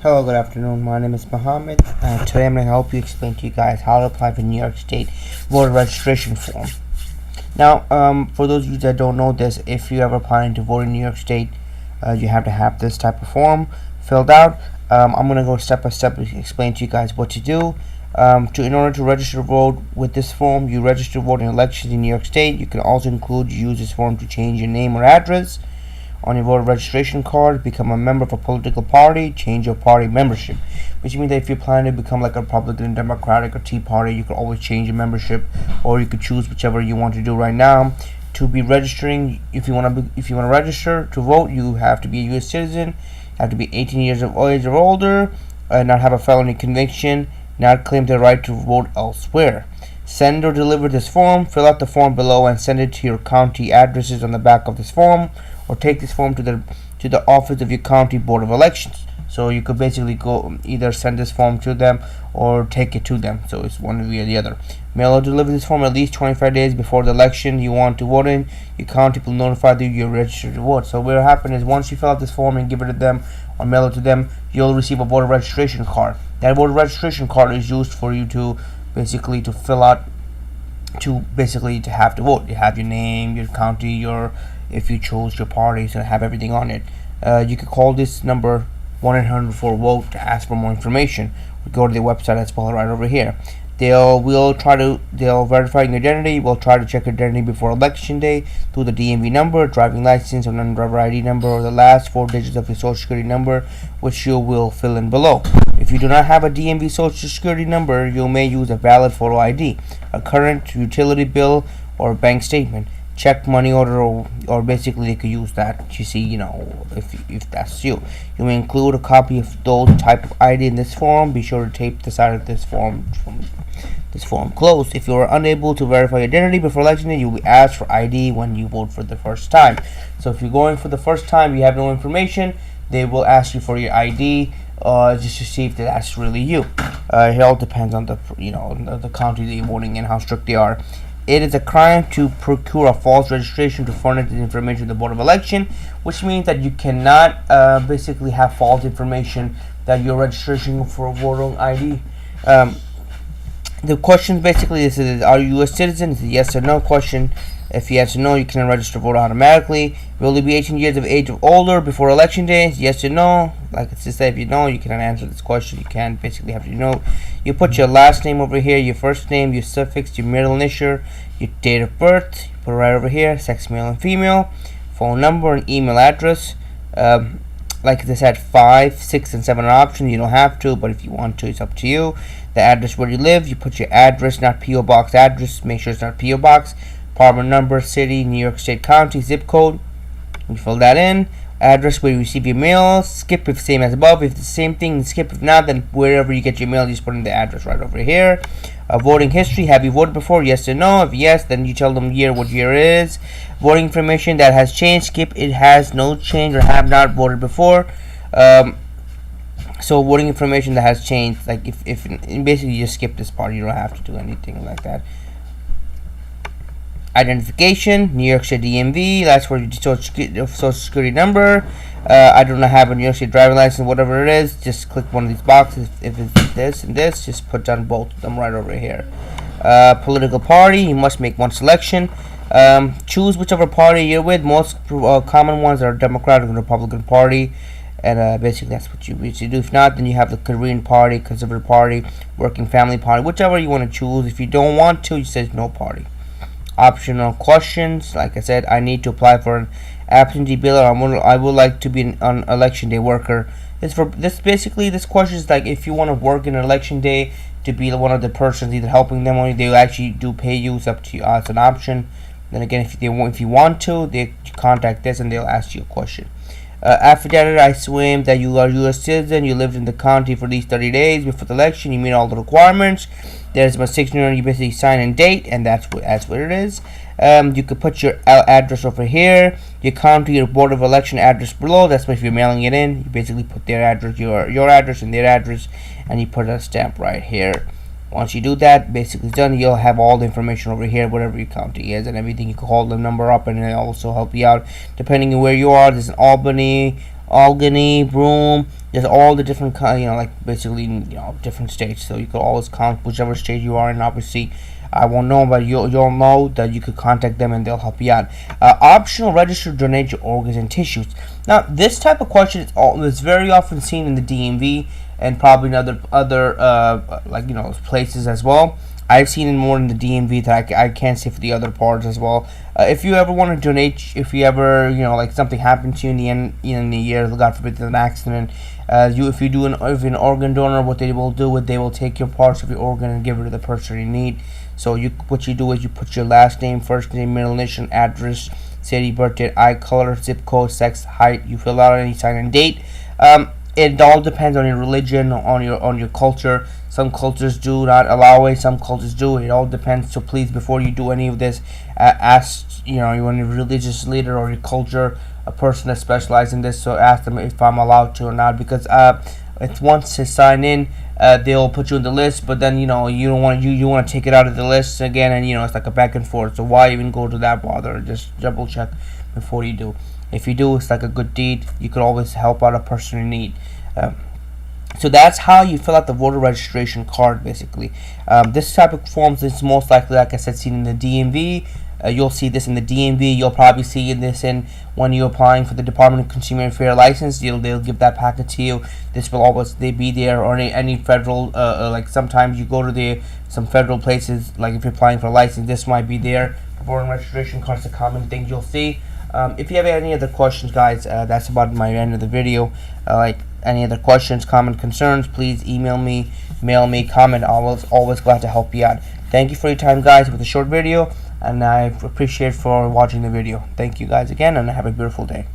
Hello, good afternoon. My name is Mohammed, and today I'm going to help you explain to you guys how to apply for New York State voter registration form. Now, for those of you that don't know this, if you ever applying to vote in New York State, you have to have this type of form filled out. I'm going to go step by step and explain to you guys what to do. In order to register to vote with this form, you register to vote in elections in New York State. You can also use this form to change your name or address on your voter registration card, become a member of a political party, change your party membership. Which means that if you plan to become like a Republican, Democratic, or Tea Party, you can always change your membership, or you could choose whichever you want to do right now. To be registering, if you want to register to vote, you have to be a U.S. citizen, have to be 18 years of age or older, not have a felony conviction, not claim the right to vote elsewhere. Send or deliver this form. Fill out the form below and send it to your county addresses on the back of this form, or take this form to the office of your county board of elections. So you could basically go either send this form to them or take it to them. So it's one way or the other. Mail or deliver this form at least 25 days before the election you want to vote in. Your county will notify you you're registered to vote. So what will happen is once you fill out this form and give it to them or mail it to them, you'll receive a voter registration card. That voter registration card is used for you to basically to fill out to have to vote. You have your name, your county, your if you chose your party, so have everything on it. You can call this number 1-800-4-VOTE to ask for more information. We go to the website that's spelled right over here. They'll verify your identity. We'll try to check your identity before election day through the DMV number, driving license, or non-driver ID number, or the last 4 digits of your social security number, which you will fill in below. If you do not have a DMV social security number, you may use a valid photo ID, a current utility bill, or a bank statement. Check money order, or basically they could use that. You see, if that's you. You may include a copy of those type of ID in this form. Be sure to tape the side of this form closed. If you are unable to verify identity before election day, you will be asked for ID when you vote for the first time. So if you're going for the first time, you have no information, they will ask you for your ID, just to see if that's really you. It all depends on the county that you're voting in, how strict they are. It is a crime to procure a false registration to furnish the information to the Board of Election, which means that you cannot basically have false information that you're registering for a voter ID. The question basically is, are you a U.S. citizen? It's a yes or no question. If you answer no, you can register to vote automatically. Will you be 18 years of age or older before election day? Yes or no. Like it's just if you know, you cannot answer this question. You can basically have to know. You put your last name over here, your first name, your suffix, your middle initial, your date of birth. You put it right over here. Sex, male and female. Phone number and email address. Like I said, 5, 6, and 7 are options. You don't have to, but if you want to, it's up to you. The address where you live. You put your address, not P.O. Box address. Make sure it's not P.O. Box. Apartment number, city, New York State, county, zip code. You fill that in. Address where you receive your mail. Skip if same as above. If it's the same thing, skip. If not, then wherever you get your mail, you just put in the address right over here. Voting history. Have you voted before? Yes or no. If yes, then you tell them what year it is. Voting information that has changed. Skip. It has no change or have not voted before. So voting information that has changed, like if basically you just skip this part. You don't have to do anything like that. Identification, New York State DMV, that's where your social security number. I do not have a New York State driving license, whatever it is, just click one of these boxes. If it's this and this, just put down both of them right over here. Political party, you must make one selection. Choose whichever party you're with. Most common ones are Democratic and Republican Party, and basically that's what you do. If not, then you have the Korean Party, Conservative Party, Working Family Party, whichever you want to choose. If you don't want to, you say no party. Optional questions. Like I said, I need to apply for an absentee ballot. I would like to be an election day worker. This question is like if you want to work in election day to be one of the persons either helping them or they actually do pay you. It's up to you. It's an option. Then again, if you want to, they contact this and they'll ask you a question. Affidavit, I swear that you are a U.S. citizen, you lived in the county for at least 30 days before the election, you meet all the requirements. There's my signature, you basically sign and date, and that's what it is. You could put your address over here, your county, your board of election address below. That's if you're mailing it in. You basically put their address, your address, and their address, and you put a stamp right here. Once you do that, basically it's done. You'll have all the information over here, whatever your county is and everything. You can call the number up and it'll also help you out depending on where you are. There's in Albany, Albany, Broome. There's all the different like basically different states. So you could always count whichever state you are in. Obviously, I won't know, but you'll know that you could contact them and they'll help you out. Optional, register to donate your organs and tissues. Now, this type of question is very often seen in the DMV and probably in other places as well. I've seen it more in the DMV that I can't say for the other parts as well. If you ever want to donate, if you ever like something happened to you in the year, God forbid, an accident, if you're an organ donor, what they will do is they will take your parts of your organ and give it to the person in need. So what you do is you put your last name, first name, middle initial, address, city, birth date, eye color, zip code, sex, height. You fill out any sign and date. It all depends on your religion, on your culture. Some cultures do not allow it. Some cultures do. It all depends. So please, before you do any of this, ask your religious leader or your culture, a person that specializes in this. So ask them if I'm allowed to or not, because it's once they sign in, they'll put you on the list. But then you don't want you want to take it out of the list again, and it's like a back and forth. So why even go to that bother? Just double check before you do. If you do, it's like a good deed. You could always help out a person in need. So that's how you fill out the voter registration card, basically. This type of forms is most likely, like I said, seen in the DMV. You'll see this in the DMV. You'll probably see this when you're applying for the Department of Consumer and Fair License. They'll give that packet to you. This will always be there, or any federal. Like sometimes you go to some federal places. Like if you're applying for a license, this might be there. Voter registration card is a common thing you'll see. If you have any other questions, guys, that's about my end of the video. Like any other questions, comment, concerns, please email me, mail me, comment. Always glad to help you out. Thank you for your time, guys, with a short video, and I appreciate for watching the video. Thank you guys again, and have a beautiful day.